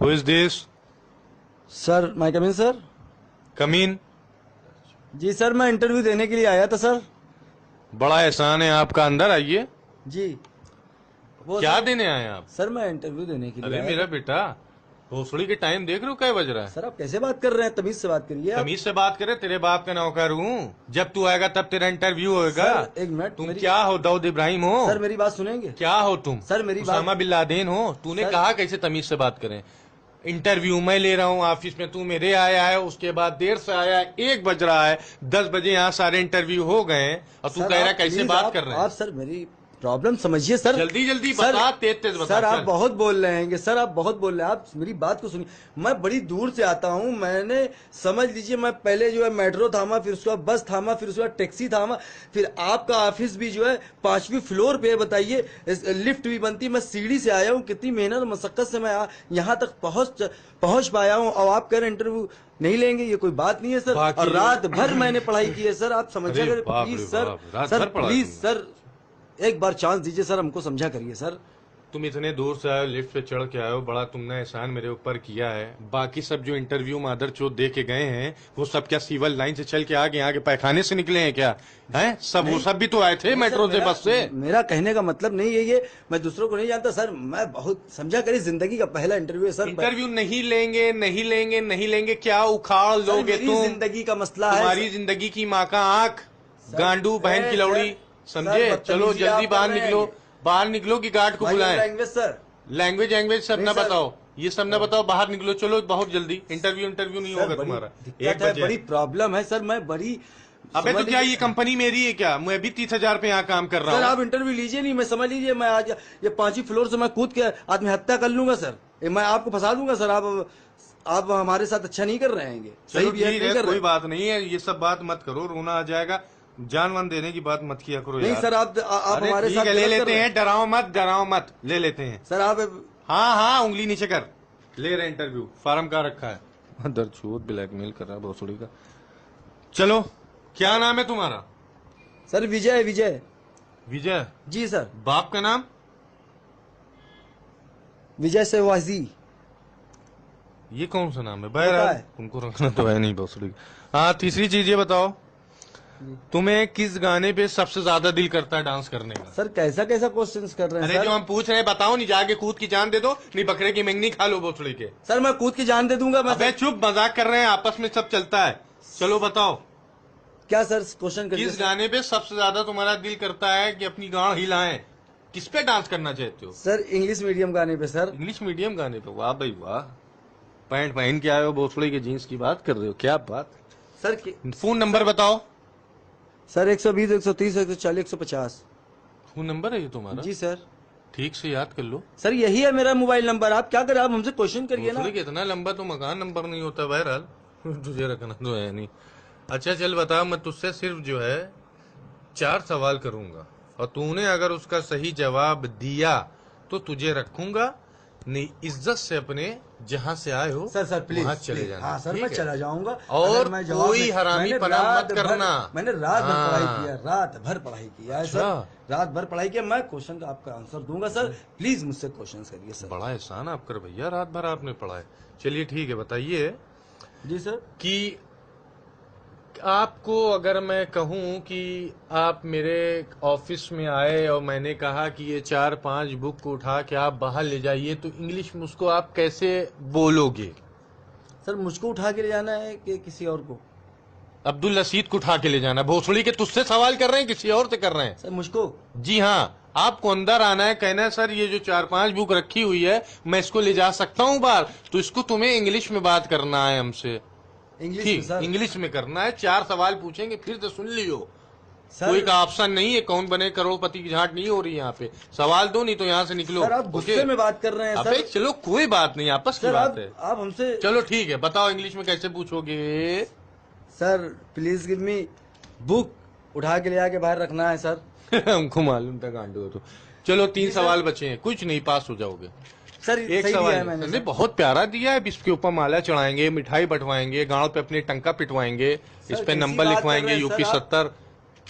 Who is this? Sir may I come in sir. Come in. जी sir, मैं interview देने के लिए आया था सर। बड़ा एहसान है आपका, अंदर आइए। जी वो क्या सर, देने आए आप? सर मैं इंटरव्यू देने के लिए अरे आया मेरा था। बेटा, भोसड़ी के टाइम देख रहे हो क्या बज रहा है? सर आप कैसे बात कर रहे हैं? तमीज से बात करिए आप। तमीज से बात करे, तेरे बाप का नौकर हूँ। जब तू आएगा तब तेरा इंटरव्यू होगा। सर, एक मिनट, तुम मेरी- क्या हो, दाऊद इब्राहिम हो? सर मेरी बात सुनेंगे? क्या हो तुम? सर, मेरी बात- उसामा बिन लादेन हो? तूने सर- कहा कैसे तमीज से बात करें? इंटरव्यू मैं ले रहा हूँ ऑफिस में, तू मेरे आया है, उसके बाद देर से आया है, 1 बज रहा है, 10 बजे यहाँ सारे इंटरव्यू हो गए हैं और तू सर, कह रहा है आप कैसे प्लीज बात आप- कर रहे आप हैं? सर मेरी प्रॉब्लम समझिए सर। जल्दी जल्दी सर- बता, तेज तेज बता। सर आप चल। बहुत बोल रहे हैं सर, आप बहुत बोल रहे हैं। आप मेरी बात को सुनिए। मैं बड़ी दूर से आता हूँ, मैंने समझ लीजिए, मैं पहले जो है मेट्रो थामा, फिर उसके बाद बस थामा, फिर उसके बाद टैक्सी थामा, फिर आपका ऑफिस भी जो है 5वीं फ्लोर पे है। बताइए, लिफ्ट भी बनती, मैं सीढ़ी से आया हूँ, कितनी मेहनत और मशक्कत से मैं यहाँ तक पहुंच पाया हूँ, और आप कह रहे इंटरव्यू नहीं लेंगे, ये कोई बात नहीं है सर। बाकी- और रात भर मैंने पढ़ाई की है सर, आप समझिए अरे बाप प्लीज रे सर। बाप, रात सर भर पढ़ा प्लीज तुमने? सर, एक बार चांस दीजिए सर, हमको समझा करिए सर। तुम इतने दूर से आए हो, लिफ्ट पे चढ़ के आए हो, बड़ा तुमने एहसान मेरे ऊपर किया है। बाकी सब जो इंटरव्यू मादर चोद दे के गए हैं, वो सब क्या सिविल लाइन से चल के आगे पैखाने से निकले हैं क्या? हैं सब? वो सब भी तो आए थे मेट्रो से, बस से। मेरा कहने का मतलब नहीं है ये, मैं दूसरों को नहीं जानता सर। मैं बहुत समझा करिए, जिंदगी का पहला इंटरव्यू है सर। इंटरव्यू नहीं लेंगे, नहीं लेंगे, नहीं लेंगे, क्या उखाड़ सर, लोगे मेरी तुम? जिंदगी का मसला है तुम्हारी सर। जिंदगी की माँ का आंख, सर, गांडू बहन की लौड़ी, सर, समझे? सर, चलो बदतमीजी जल्दी आप बाहर कर रहे निकलो, हैं। बाहर निकलो कि गार्ड को बुलाएं। लैंग्वेज सर, लैंग्वेज लैंग्वेज सब नहीं ना सर। बताओ, ये सब ना बताओ, बाहर निकलो, चलो बहुत जल्दी। इंटरव्यू नहीं सर, होगा बड़ी तुम्हारा। दिक्कत 1 है, बजे। बड़ी प्रॉब्लम है सर। मैं बड़ी अबे तो समझ क्या ये लीजिए- कंपनी मेरी है क्या? मैं भी 30,000 पे यहाँ काम कर रहा सर हूँ। आप इंटरव्यू लीजिए नहीं, मैं समझ लीजिए, मैं आज ये 5वीं फ्लोर से मैं कूद के आत्महत्या कर लूंगा सर। ये मैं आपको फंसा दूंगा सर। आप हमारे साथ अच्छा नहीं कर रहे हैं, सही चलो बिहेव ठीक नहीं है, कर कोई रहे। बात नहीं है, ये सब बात मत करो, रोना आ जाएगा। जान वान देने की बात मत किया करो नहीं यार। सर, आप अरे हमारे ठीक साथ है, ले गलत कर लेते रहे हैं, डराओ मत, ले लेते हैं। सर। आप हाँ हाँ, उंगली नीचे कर, ले रहे इंटरव्यू, फार्म का रखा है। दरछूत ब्लैकमेल कर रहा है भोसड़ी का। चलो, क्या नाम है तुम्हारा? सर विजय विजय। जी सर, बाप का नाम? विजय सेवाजी। ये कौन सा नाम है? पता बहरहाल है। तुमको रखना तो है नहीं भोसड़ी। हाँ, तीसरी चीज ये बताओ, तुम्हें किस गाने पे सबसे ज्यादा दिल करता है डांस करने का? सर कैसा कैसा क्वेश्चंस कर रहे हैं अरे सर? जो हम पूछ रहे हैं बताओ, नहीं जाके कूद की जान दे दो, नहीं बकरे की मंगनी खा लो भोसड़ी के। सर मैं कूद के जान दे दूंगा मैं। अबे चुप, मजाक कर रहे हैं, आपस में सब चलता है। चलो बताओ, क्या सर क्वेश्चन करिए किस सर। गाने पे सबसे ज्यादा तुम्हारा दिल करता है कि अपनी गांड हिलाएं? किस पे डांस करना चाहते हो? सर इंग्लिश मीडियम गाने पे सर। इंग्लिश मीडियम गाने पे? वाह भाई वाह, पैंट पहन के आए हो, भोसड़ी के जीन्स की बात कर रहे हो, क्या बात। सर फोन नंबर बताओ। सर 120 130 140 150। फोन नंबर है ये तुम्हारा? जी सर। ठीक से याद कर लो। सर यही है मेरा मोबाइल नंबर। आप क्या करें, आप हमसे क्वेश्चन करिए ना। भोसड़ी के इतना लंबा तो मकान नंबर नहीं होता बहरहाल। तुझे रखना तो है नहीं। अच्छा चल बता, मैं तुझसे सिर्फ जो है 4 सवाल करूंगा, और तूने अगर उसका सही जवाब दिया तो तुझे रखूंगा, नहीं इज्जत से अपने जहां से आए हो सर प्लीज वहां चले जाना। हाँ सर, ठीक मैं है? चला जाऊंगा। और अगर मैं जवाब कोई नहीं- हरामी मैंने पना रात मत भर- करना। मैंने रात भर पढ़ाई हाँ। किया, रात भर पढ़ाई किया है सर। अच्छा। रात भर पढ़ाई किया। मैं क्वेश्चन का आपका आंसर दूंगा सर। प्लीज मुझसे क्वेश्चन करिए सर। बड़ा एहसान आप कर भैया, रात भर आपने पढ़ा है। चलिए ठीक है, बताइए जी सर। कि आपको अगर मैं कहूं कि आप मेरे ऑफिस में आए और मैंने कहा कि ये 4-5 बुक को उठा के आप बाहर ले जाइए, तो इंग्लिश में उसको आप कैसे बोलोगे? सर मुझको उठा के ले जाना है कि किसी और को? अब्दुल रशीद को उठा के ले जाना। भोसड़ी के तुझसे सवाल कर रहे हैं, किसी और से कर रहे हैं? सर मुझको। जी हाँ, आपको अंदर आना है, कहना है सर ये जो 4-5 बुक रखी हुई है, मैं इसको ले जा सकता हूँ बाहर? तो इसको तुम्हें इंग्लिश में बात करना है हमसे। इंग्लिश में ठीक, सर। इंग्लिश में करना है। 4 सवाल पूछेंगे, फिर तो सुन लियो। सर कोई का ऑप्शन नहीं है, कौन बने करोड़पति की झांट नहीं हो रही यहाँ पे। सवाल दो, नहीं तो यहाँ से निकलो। सर आप गुस्से में बात कर रहे हैं अबे सर। चलो कोई बात नहीं, आपस की सर बात है। आप हमसे। चलो ठीक है, बताओ इंग्लिश में कैसे पूछोगे? Sir please give me book, उठा के ले आके बाहर रखना है सर। हमको मालूम था गांडू हो तो। चलो 3 सवाल बचे हैं, कुछ नहीं, पास हो जाओगे। सर एक सही सवाल दिया है मैंने नहीं, सर। बहुत प्यारा दिया है। इसके ऊपर माला चढ़ाएंगे, मिठाई बंटवाएंगे, गांव पे अपने टंका पिटवाएंगे, इस पे कैसी नंबर बात कर लिखवाएंगे रहे हैं यूपी सर आप? 70।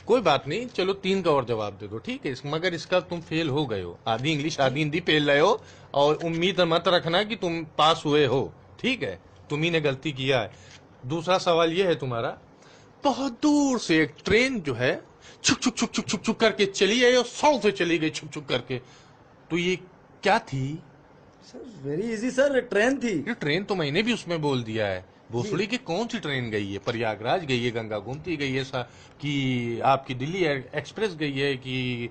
कोई बात नहीं, चलो 3 का और जवाब दे दो, ठीक है। मगर इसका तुम फेल हो गए हो, आधी इंग्लिश आधी हिंदी फेल रहे हो, और उम्मीद मत रखना कि तुम पास हुए हो, ठीक है। तुम ही ने गलती किया है। दूसरा सवाल ये है तुम्हारा, बहुत दूर से एक ट्रेन जो है छुक छुक छुक छुक छुक छुक करके चली आई और 100 से चली गई छुक छुक करके, तो ये क्या थी? Sir very easy sir, train थी। ये ट्रेन तो मैंने भी उसमें बोल दिया है। भोसड़ी की कौन सी ट्रेन गई है? प्रयागराज गई है, गंगा गोमती गई है, कि आपकी दिल्ली एक्सप्रेस गई है, कि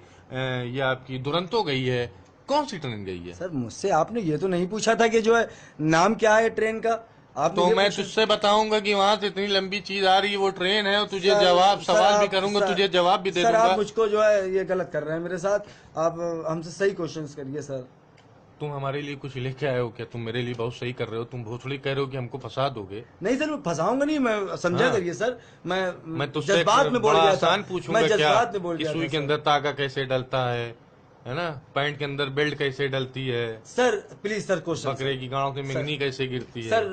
ये आपकी दुरंतो गई है? कौन सी ट्रेन गई है? सर मुझसे आपने ये तो नहीं पूछा था कि जो है नाम क्या है ट्रेन का, आपने तो ये मैं पूछा- तुझसे बताऊंगा कि वहां से इतनी लंबी चीज आ रही है, वो ट्रेन है, और तुझे सर- जवाब सर, सवाल भी आप- करूंगा, सर- तुझे जवाब भी दे सर दूंगा। आप मुझको जो है ये गलत कर रहे हैं मेरे साथ, आप हमसे सही क्वेश्चंस करिए सर। तुम हमारे लिए कुछ लेके आए हो क्या? तुम मेरे लिए बहुत सही कर रहे हो। तुम भोसड़ी कह रहे हो कि हमको फंसा दोगे। नहीं सर मैं फंसाऊंगा नहीं, मैं समझा हाँ। करिए सर, मैं तुझसे जज्बात में बोल बड़ा गया था, आसान पूछूंगा मैं क्या जज्बात में बोल कि गया सुई था के सर। अंदर तागा कैसे डलता है ना? पैंट के अंदर बेल्ट कैसे डलती है? सर प्लीज सर क्वेश्चन बकरे की गांव से मिंगनी कैसे गिरती है? सर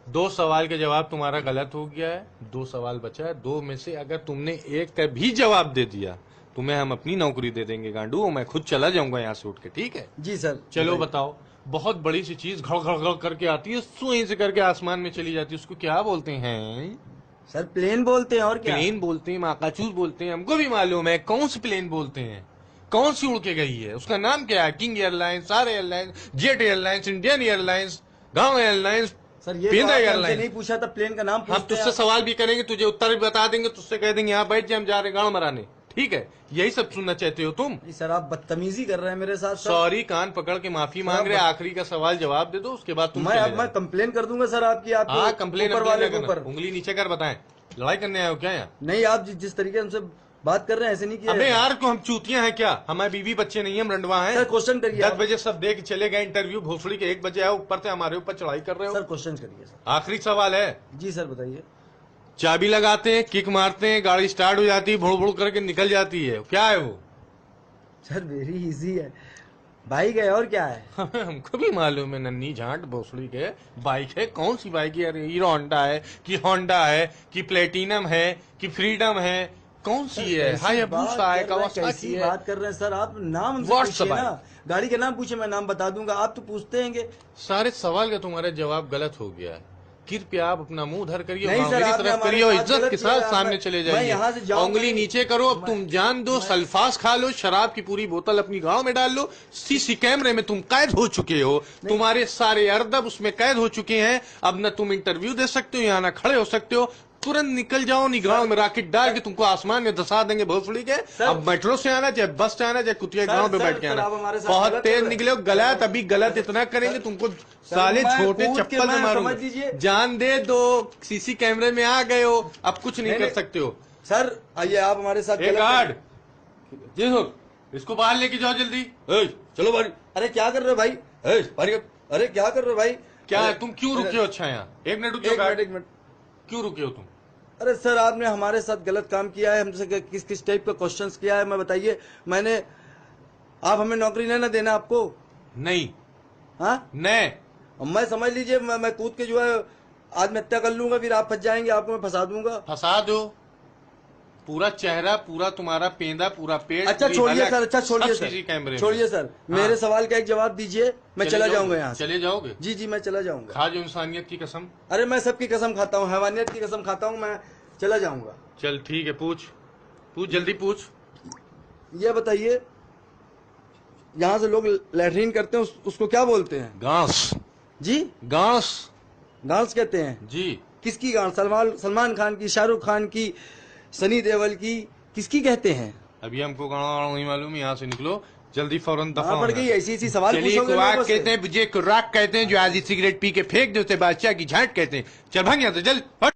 2 सवाल के जवाब तुम्हारा गलत हो गया है, 2 सवाल बचा है। 2 में से अगर तुमने एक का भी जवाब दे दिया, तुम्हें हम अपनी नौकरी दे देंगे गांडू, और मैं खुद चला जाऊंगा यहाँ से उठ के, ठीक है? जी सर चलो बताइए। बताओ, बहुत बड़ी सी चीज घड़ घड़ घड़ करके आती है, सुई से करके आसमान में चली जाती है, उसको क्या बोलते हैं? सर प्लेन बोलते हैं, और क्या? प्लेन बोलते हैं, माकाचूस बोलते हैं, हमको भी मालूम है। कौन सी प्लेन बोलते हैं? कौन सी उड़ के गई है? उसका नाम क्या है? किंग एयरलाइंस, सारे airlines, jet airlines, Indian airlines, गांव एयरलाइंस, सर ये तो पेंदा आपने हमसे एयरलाइंस। नहीं पूछा था, प्लेन का नाम हम पूछते तुझसे हैं। सवाल भी करेंगे, तुझे उत्तर भी बता देंगे, तुझसे कह देंगे यहाँ बैठ जाए, हम जा रहे गांव मराने, ठीक है? यही सब सुनना चाहते हो तुम? नहीं सर आप बदतमीजी कर रहे हैं मेरे साथ सर। सॉरी, कान पकड़ के माफी मांग रहे। आखिरी का सवाल जवाब दे दो, उसके बाद तुम चले मैं जाओ। कंप्लेन कर दूंगा सर आपकी, आप हाँ, कंप्लेन ऊपर वाले के ऊपर। उंगली नीचे कर, बताएं लड़ाई करने आए हो क्या यहाँ? नहीं आप जिस तरीके हमसे बात कर रहे हैं ऐसे नहीं किया। अबे यार, को हम चूतियां हैं क्या? हमारे बीवी बच्चे नहीं, हम रंडवा हैं। सर क्वेश्चन करिए 10 आप। बजे सब दे के चले गए इंटरव्यू, भोसड़ी के 1 बजे आए, ऊपर से हमारे ऊपर चढ़ाई कर रहे सर हो। क्वेश्चन करिए सर। आखिरी सवाल है। जी सर बताइए। चाबी लगाते हैं, किक मारते हैं, गाड़ी स्टार्ट हो जाती है, भुड़ भुड़ करके निकल जाती है, क्या है वो? सर वेरी इजी है, बाइक है, और क्या है? हमको भी मालूम है, नन्ही झांट भोसड़ी के बाइक है। कौन सी बाइक है? अरे हीरो होंडा है, कि होंडा है, कि प्लेटिनम है, कि फ्रीडम है? कौन सी है? कैसी हायाबुसा बात है, कर रहे हैं, कावासाकी कैसी है? बात कर रहे हैं सर आप? नाम हमसे What's पूछिए the ना, bike? गाड़ी का नाम पूछिए, मैं नाम बता दूंगा। आप तो पूछते हैंगे। सारे सवाल का तुम्हारा जवाब गलत हो गया है। कृपया आप अपना मुंह धर करिए, नहीं सर, मेरी आपने तरफ हमारे करिए, और साथ इज्जत गलत के किया साथ है। सामने मैं- चले मैं यहाँ से जाइए। जाऊंगा उंगली नहीं। नीचे करो, अब तुम जान दो, सल्फास खा लो, शराब की पूरी बोतल अपनी गांव में डाल लो, सीसी कैमरे में तुम कैद हो चुके हो, तुम्हारे सारे अरदब उसमें कैद हो चुके हैं। अब न तुम इंटरव्यू दे सकते हो, यहाँ ना खड़े हो सकते हो, तुरंत निकल जाओ, नहीं ग्राउंड में रॉकेट डाल के तुमको आसमान में धसा देंगे भोसड़ी के। अब मेट्रो से आना, चाहे बस से आना, चाहे कुतिया गांव पे बैठ के आना। आप हमारे साथ बहुत गलत तेज कर रहे निकले हो, गलत अभी गलत इतना करेंगे तुमको, साले मैं छोटे कूद के चप्पल से मैं मारूंगा। समझ लीजिए। जान दे दो, सीसी कैमरे में आ गए हो, अब कुछ नहीं कर सकते हो। सर आइए आप हमारे साथ एक गलत गार्ड जी हो, इसको बाहर लेके जाओ जल्दी। ए, चलो भाई। अरे क्या कर रहे हो भाई? ए, भाई, अरे क्या कर रहे हो भाई? क्या है, अरे, तुम क्यों रुके हो? अच्छा यहाँ 1 मिनट रुके हो एक मिनट गार्ड, एक मिनट। क्यों रुके हो तुम? अरे सर आपने हमारे साथ गलत काम किया है, हमसे किस किस टाइप का क्वेश्चंस किया है मैं बताइए। मैंने, आप हमें नौकरी नहीं ना देना आपको? नहीं हाँ नहीं, मैं समझ लीजिए, मैं कूद के जो है आत्महत्या कर लूंगा, फिर आप फंस जाएंगे, आपको मैं फंसा दूंगा। फंसा दो। पूरा चेहरा, पूरा तुम्हारा पेंदा, पूरा पेट, अच्छा पूरी छोड़िए हलक, सर, अच्छा छोड़िए सब सीसी सर, कैमरे में। छोड़िए सर, हाँ। मेरे सवाल का एक जवाब दीजिए, मैं चले चला जाओगे? जाऊंगा यहाँ से। चले जाओगे? जी जी मैं चला जाऊंगा। खा जो इंसानियत की कसम। अरे मैं सबकी कसम खाता हूँ, हैवानियत की कसम खाता हूँ, मैं चला जाऊंगा। चल ठीक है, पूछ पूछ, जल्दी पूछ। ये बताइए, यहाँ से लोग लैट्रीन करते हैं, उसको क्या बोलते हैं? गांस। जी गांस गांस कहते हैं। जी। किसकी गांस? सलमान खान की, शाहरुख खान की, सनी देओल की, किसकी कहते हैं? अभी हमको गाँव नहीं मालूम, यहाँ से निकलो जल्दी, फौरन दफा कहाँ पड़ होना। गई? ऐसी ऐसी सवाल चलिए, पूछोगे कुराक लोगों से? कहते हैं, मुझे कुराक कहते हैं, जो आज सिगरेट पी के फेंक देते बादशाह की झांट कहते हैं। चल भाग यहाँ से, चल हट।